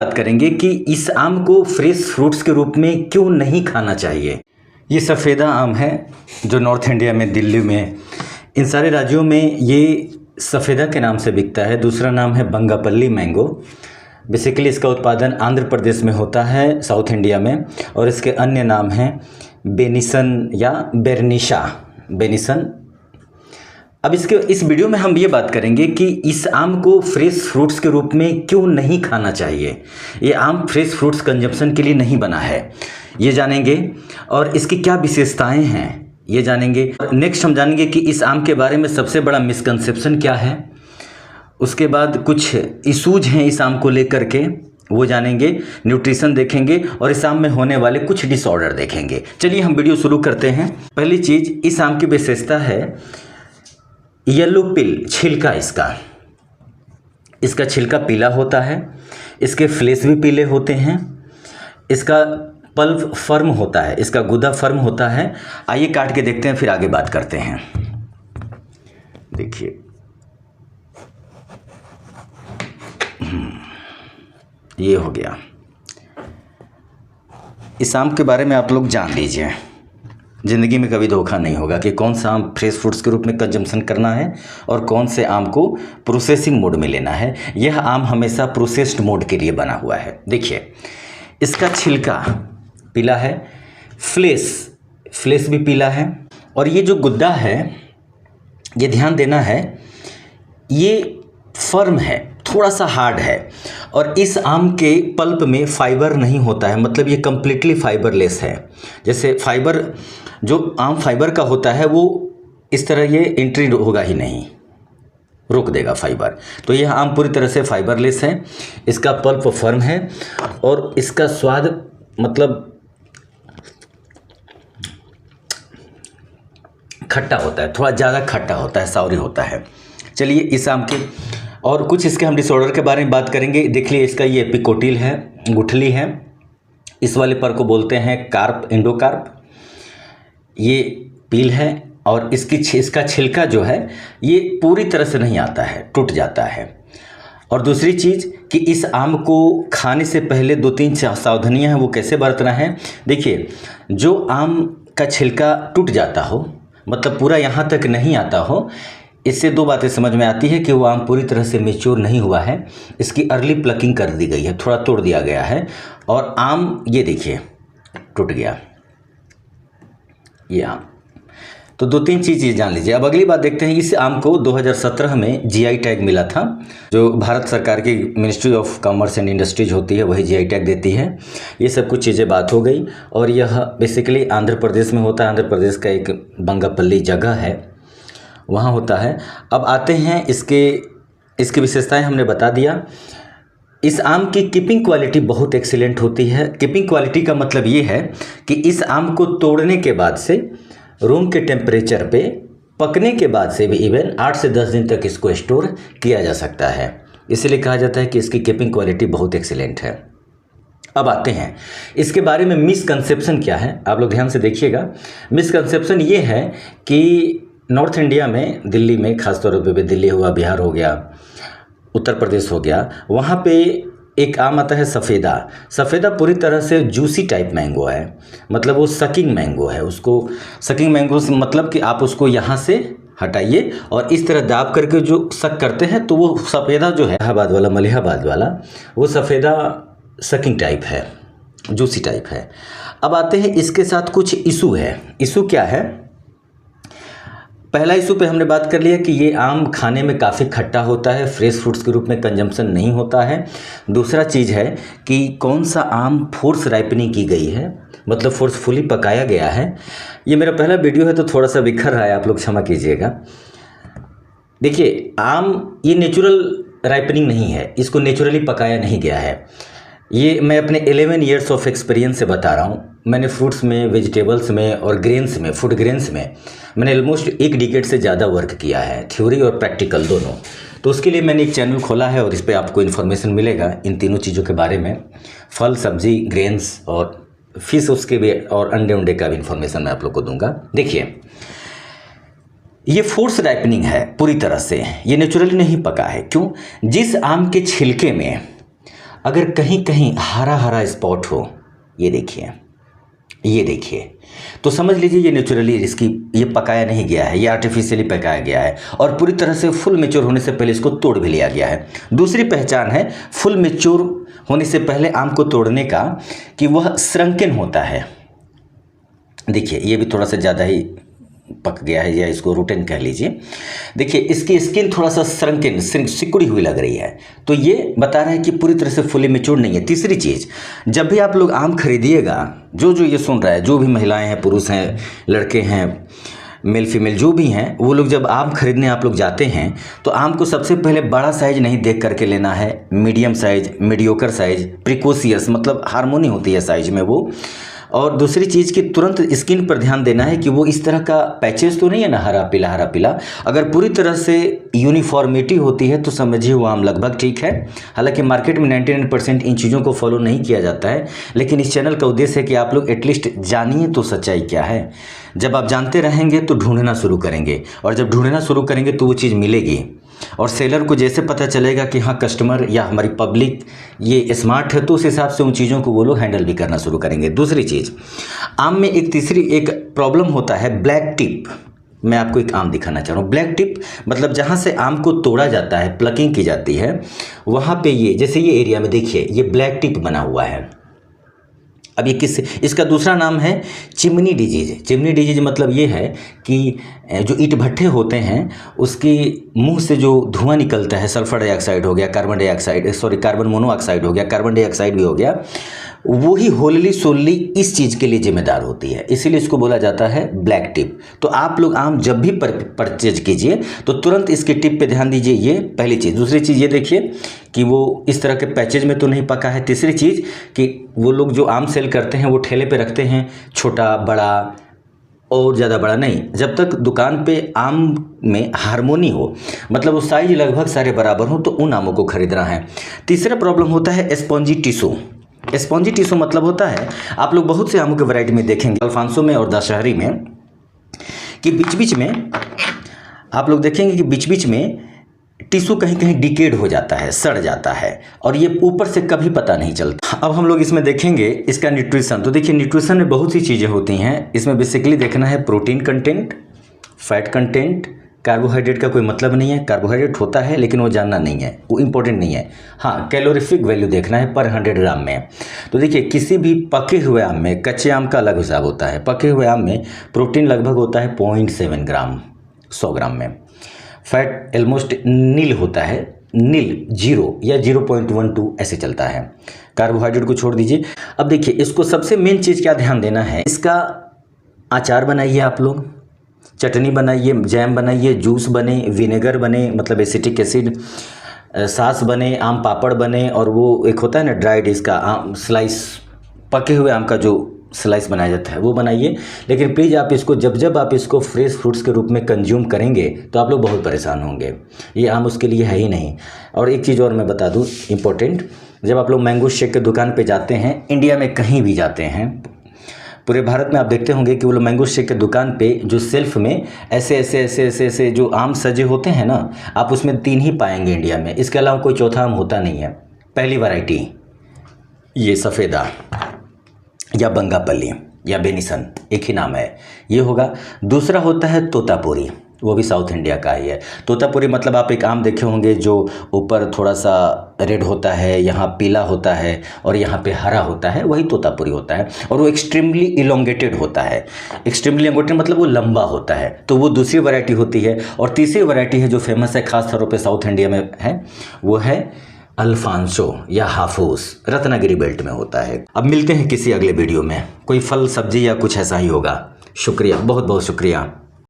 बात करेंगे कि इस आम को फ्रेश फ्रूट्स के रूप में क्यों नहीं खाना चाहिए। ये सफ़ेदा आम है जो नॉर्थ इंडिया में, दिल्ली में, इन सारे राज्यों में ये सफ़ेदा के नाम से बिकता है। दूसरा नाम है बंगापल्ली मैंगो। बेसिकली इसका उत्पादन आंध्र प्रदेश में होता है, साउथ इंडिया में, और इसके अन्य नाम हैं बेनिसन या बेरनीशा बेनिसन। अब इस वीडियो में हम ये बात करेंगे कि इस आम को फ्रेश फ्रूट्स के रूप में क्यों नहीं खाना चाहिए। ये आम फ्रेश फ्रूट्स कंजप्शन के लिए नहीं बना है, ये जानेंगे, और इसकी क्या विशेषताएं हैं ये जानेंगे। नेक्स्ट हम जानेंगे कि इस आम के बारे में सबसे बड़ा मिसकंसेप्शन क्या है। उसके बाद कुछ इशूज हैं इस आम को लेकर के, वो जानेंगे। न्यूट्रिशन देखेंगे और इस आम में होने वाले कुछ डिसऑर्डर देखेंगे। चलिए हम वीडियो शुरू करते हैं। पहली चीज़, इस आम की विशेषता है येलो पिल, छिलका। इसका छिलका पीला होता है, इसके फ्लेश भी पीले होते हैं, इसका पल्प फर्म होता है, इसका गुदा फर्म होता है। आइए काट के देखते हैं, फिर आगे बात करते हैं। देखिए ये हो गया। इस आम के बारे में आप लोग जान लीजिए, ज़िंदगी में कभी धोखा नहीं होगा कि कौन सा आम फ्रेश फ्रूट्स के रूप में कंजम्पशन करना है और कौन से आम को प्रोसेसिंग मोड में लेना है। यह आम हमेशा प्रोसेस्ड मोड के लिए बना हुआ है। देखिए इसका छिलका पीला है, फ्लेश भी पीला है, और ये जो गुद्दा है, ये ध्यान देना है, ये फर्म है, थोड़ा सा हार्ड है। और इस आम के पल्प में फाइबर नहीं होता है, मतलब ये कम्प्लीटली फाइबरलेस है। जैसे फाइबर, जो आम फाइबर का होता है, वो इस तरह ये एंट्री होगा ही नहीं, रोक देगा फाइबर। तो यह आम पूरी तरह से फाइबरलेस है। इसका पल्प फर्म है और इसका स्वाद मतलब खट्टा होता है, थोड़ा ज़्यादा खट्टा होता है, सावरी होता है। चलिए इस आम के और कुछ इसके हम डिसऑर्डर के बारे में बात करेंगे। देख लिए इसका ये एपिकोटिल है, गुठली है। इस वाले पर को बोलते हैं कार्प, एंडोकार्प। ये पील है और इसका छिलका जो है ये पूरी तरह से नहीं आता है, टूट जाता है। और दूसरी चीज़ कि इस आम को खाने से पहले 2-3 सावधानियां हैं, वो कैसे बरतना है। देखिए जो आम का छिलका टूट जाता हो, मतलब पूरा यहाँ तक नहीं आता हो, इससे 2 बातें समझ में आती है कि वो आम पूरी तरह से मैच्योर नहीं हुआ है, इसकी अर्ली प्लकिंग कर दी गई है, थोड़ा तोड़ दिया गया है, और आम ये देखिए टूट गया ये आम। तो 2-3 चीज़ जान लीजिए। अब अगली बात देखते हैं। इस आम को 2017 में जीआई टैग मिला था, जो भारत सरकार की ministry of commerce and industries होती है, वही जीआई टैग देती है। ये सब कुछ चीज़ें बात हो गई, और यह बेसिकली आंध्र प्रदेश में होता है। आंध्र प्रदेश का एक बंगापल्ली जगह है, वहाँ होता है। अब आते हैं इसकी विशेषताएं हमने बता दिया। इस आम की कीपिंग क्वालिटी बहुत एक्सीलेंट होती है। कीपिंग क्वालिटी का मतलब ये है कि इस आम को तोड़ने के बाद से रूम के टेम्परेचर पे पकने के बाद से भी इवन 8 से 10 दिन तक इसको स्टोर किया जा सकता है। इसलिए कहा जाता है कि इसकी कीपिंग क्वालिटी बहुत एक्सीलेंट है। अब आते हैं इसके बारे में मिसकंसेप्शन क्या है, आप लोग ध्यान से देखिएगा। मिसकंसेप्शन ये है कि नॉर्थ इंडिया में, दिल्ली में खासतौर पे, दिल्ली हुआ, बिहार हो गया, उत्तर प्रदेश हो गया, वहाँ पे एक आम आता है सफ़ेदा। सफ़ेदा पूरी तरह से जूसी टाइप मैंगो है, मतलब वो सकिंग मैंगो है। उसको सकिंग मैंगो से मतलब कि आप उसको यहाँ से हटाइए और इस तरह दाब करके जो सक करते हैं, तो वो सफ़ेदा जो है, इलाहाबाद वाला, मलिहाबाद वाला, वो सफ़ेदा सकिंग टाइप है, जूसी टाइप है। अब आते हैं इसके साथ कुछ इशू है। इशू क्या है? पहला इशू पे हमने बात कर लिया कि ये आम खाने में काफ़ी खट्टा होता है, फ्रेश फ्रूट्स के रूप में कंजम्पशन नहीं होता है। दूसरा चीज़ है कि कौन सा आम फोर्स राइपनिंग की गई है, मतलब फोर्सफुली पकाया गया है। ये मेरा पहला वीडियो है तो थोड़ा सा बिखर रहा है, आप लोग क्षमा कीजिएगा। देखिए आम ये नेचुरल राइपनिंग नहीं है, इसको नेचुरली पकाया नहीं गया है। ये मैं अपने 11 ईयर्स ऑफ एक्सपीरियंस से बता रहा हूँ। मैंने फ्रूट्स में, वेजिटेबल्स में और ग्रेन्स में, फूड ग्रेन्स में मैंने ऑलमोस्ट 1 डिकेड से ज़्यादा वर्क किया है, थ्योरी और प्रैक्टिकल दोनों। तो उसके लिए मैंने एक चैनल खोला है और इस पर आपको इन्फॉर्मेशन मिलेगा इन तीनों चीज़ों के बारे में, फल, सब्जी, ग्रेन्स और फिश, उसके भी, और अंडे उंडे का भी इन्फॉर्मेशन मैं आप लोग को दूंगा। देखिए ये फोर्स राइपनिंग है पूरी तरह से, ये नेचुरली नहीं पका है। क्यों? जिस आम के छिलके में अगर कहीं कहीं हरा हरा स्पॉट हो, ये देखिए, ये देखिए, तो समझ लीजिए ये नेचुरली इसकी ये पकाया नहीं गया है, ये आर्टिफिशियली पकाया गया है और पूरी तरह से फुल मैच्योर होने से पहले इसको तोड़ भी लिया गया है। दूसरी पहचान है फुल मैच्योर होने से पहले आम को तोड़ने का कि वह श्रंकन होता है। देखिए ये भी थोड़ा सा ज़्यादा ही पक गया है, या इसको रूटन कह लीजिए। देखिए इसकी स्किन थोड़ा सा श्रंकन सिकुड़ी हुई लग रही है, तो ये बता रहा है कि पूरी तरह से फुली मैच्योर नहीं है। तीसरी चीज़, जब भी आप लोग आम खरीदिएगा, जो ये सुन रहा है, जो भी महिलाएं हैं, पुरुष हैं, लड़के हैं, मेल फीमेल जो भी हैं, वो लोग जब आम खरीदने आप लोग जाते हैं तो आम को सबसे पहले बड़ा साइज नहीं देख करके लेना है, medium size, mediocre size, precocious मतलब हार्मोनी होती है साइज में वो। और दूसरी चीज़ कि तुरंत स्किन पर ध्यान देना है कि वो इस तरह का पैचेस तो नहीं है ना, हरा पीला। अगर पूरी तरह से यूनिफॉर्मिटी होती है तो समझिए वो आम लगभग ठीक है। हालांकि मार्केट में 99% इन चीज़ों को फॉलो नहीं किया जाता है, लेकिन इस चैनल का उद्देश्य है कि आप लोग एटलीस्ट जानिए तो सच्चाई क्या है। जब आप जानते रहेंगे तो ढूंढना शुरू करेंगे, और जब ढूंढना शुरू करेंगे तो वो चीज़ मिलेगी। और सेलर को जैसे पता चलेगा कि हाँ कस्टमर या हमारी पब्लिक ये स्मार्ट है, तो उस हिसाब से उन चीज़ों को वो लोग हैंडल भी करना शुरू करेंगे। दूसरी चीज़, आम में एक प्रॉब्लम होता है ब्लैक टिप। मैं आपको एक आम दिखाना चाह रहा हूँ। ब्लैक टिप मतलब जहाँ से आम को तोड़ा जाता है, प्लकिंग की जाती है, वहाँ पे ये जैसे ये एरिया में देखिए ये ब्लैक टिप बना हुआ है। अब ये इसका दूसरा नाम है चिमनी डिजीज। चिमनी डिजीज मतलब ये है कि जो ईंट भट्ठे होते हैं उसके मुंह से जो धुआं निकलता है, सल्फर डाइऑक्साइड हो गया, कार्बन मोनोऑक्साइड हो गया, कार्बन डाइऑक्साइड भी हो गया, वो ही होलली सोलली इस चीज़ के लिए जिम्मेदार होती है, इसीलिए इसको बोला जाता है ब्लैक टिप। तो आप लोग आम जब भी परचेज कीजिए तो तुरंत इसकी टिप पे ध्यान दीजिए, ये पहली चीज़। दूसरी चीज़ ये देखिए कि वो इस तरह के पैकेज में तो नहीं पका है। तीसरी चीज़ कि वो लोग जो आम सेल करते हैं वो ठेले पे रखते हैं, छोटा बड़ा और ज़्यादा बड़ा नहीं, जब तक दुकान पे आम में हार्मोनी हो, मतलब वो साइज लगभग सारे बराबर हो, तो उन आमों को खरीदना है। तीसरा प्रॉब्लम होता है स्पॉन्जी टिश्यू। स्पॉन्जी टिश्यू मतलब होता है, आप लोग बहुत से आमों के वैरायटी में देखेंगे, अल्फांसो में और दशहरी में, कि बीच बीच में आप लोग देखेंगे कि बीच बीच में टिश्यू कहीं कहीं डिकेड हो जाता है, सड़ जाता है, और ये ऊपर से कभी पता नहीं चलता। अब हम लोग इसमें देखेंगे इसका न्यूट्रिशन। तो देखिए न्यूट्रिशन में बहुत सी चीज़ें होती हैं। इसमें बेसिकली देखना है protein content, fat content, carbohydrate का कोई मतलब नहीं है, कार्बोहाइड्रेट होता है लेकिन वो जानना नहीं है, वो इंपॉर्टेंट नहीं है। हाँ, कैलोरीफिक वैल्यू देखना है पर 100 ग्राम में। तो देखिए किसी भी पके हुए आम में, कच्चे आम का अलग हिसाब होता है, पके हुए आम में प्रोटीन लगभग होता है 0.7 ग्राम 100 ग्राम में। फैट ऑलमोस्ट नील होता है, नील 0 या 0.12 ऐसे चलता है। कार्बोहाइड्रेट को छोड़ दीजिए। अब देखिए इसको सबसे मेन चीज़ क्या ध्यान देना है, इसका अचार बनाइए, आप लोग चटनी बनाइए, जैम बनाइए, जूस बने, विनेगर बने मतलब एसिटिक एसिड, सास बने, आम पापड़ बने, और वो एक होता है ना ड्राइड, इसका आम स्लाइस, पके हुए आम का जो स्लाइस बनाया जाता है वो बनाइए। लेकिन प्लीज़ आप इसको जब आप इसको फ्रेश फ्रूट्स के रूप में कंज्यूम करेंगे तो आप लोग बहुत परेशान होंगे, ये आम उसके लिए है ही नहीं। और एक चीज़ और मैं बता दूं इम्पोर्टेंट, जब आप लोग मैंगो शेक के दुकान पे जाते हैं, इंडिया में कहीं भी जाते हैं, पूरे भारत में आप देखते होंगे कि वो लोग मैंगो शेक के दुकान पे जो सेल्फ में ऐसे जो आम सजे होते हैं ना, आप उसमें 3 ही पाएंगे इंडिया में, इसके अलावा कोई चौथा आम होता नहीं है। पहली वैरायटी ये सफ़ेदा या बंगापल्ली या बेनिसन, एक ही नाम है, ये होगा। दूसरा होता है तोतापुरी, वो भी साउथ इंडिया का ही है। तोतापुरी मतलब आप एक आम देखे होंगे जो ऊपर थोड़ा सा रेड होता है, यहाँ पीला होता है और यहाँ पे हरा होता है, वही तोतापुरी होता है। और वो एक्सट्रीमली इलोंगेटेड होता है। एक्सट्रीमली इलोंगेटेड मतलब वो लंबा होता है, तो वो दूसरी वैरायटी होती है। और तीसरी वैरायटी है जो फेमस है खास तौर पे साउथ इंडिया में है, वो है अल्फांसो या हाफूस, रत्नागिरी बेल्ट में होता है। अब मिलते हैं किसी अगले वीडियो में, कोई फल सब्जी या कुछ ऐसा ही होगा। शुक्रिया, बहुत बहुत शुक्रिया।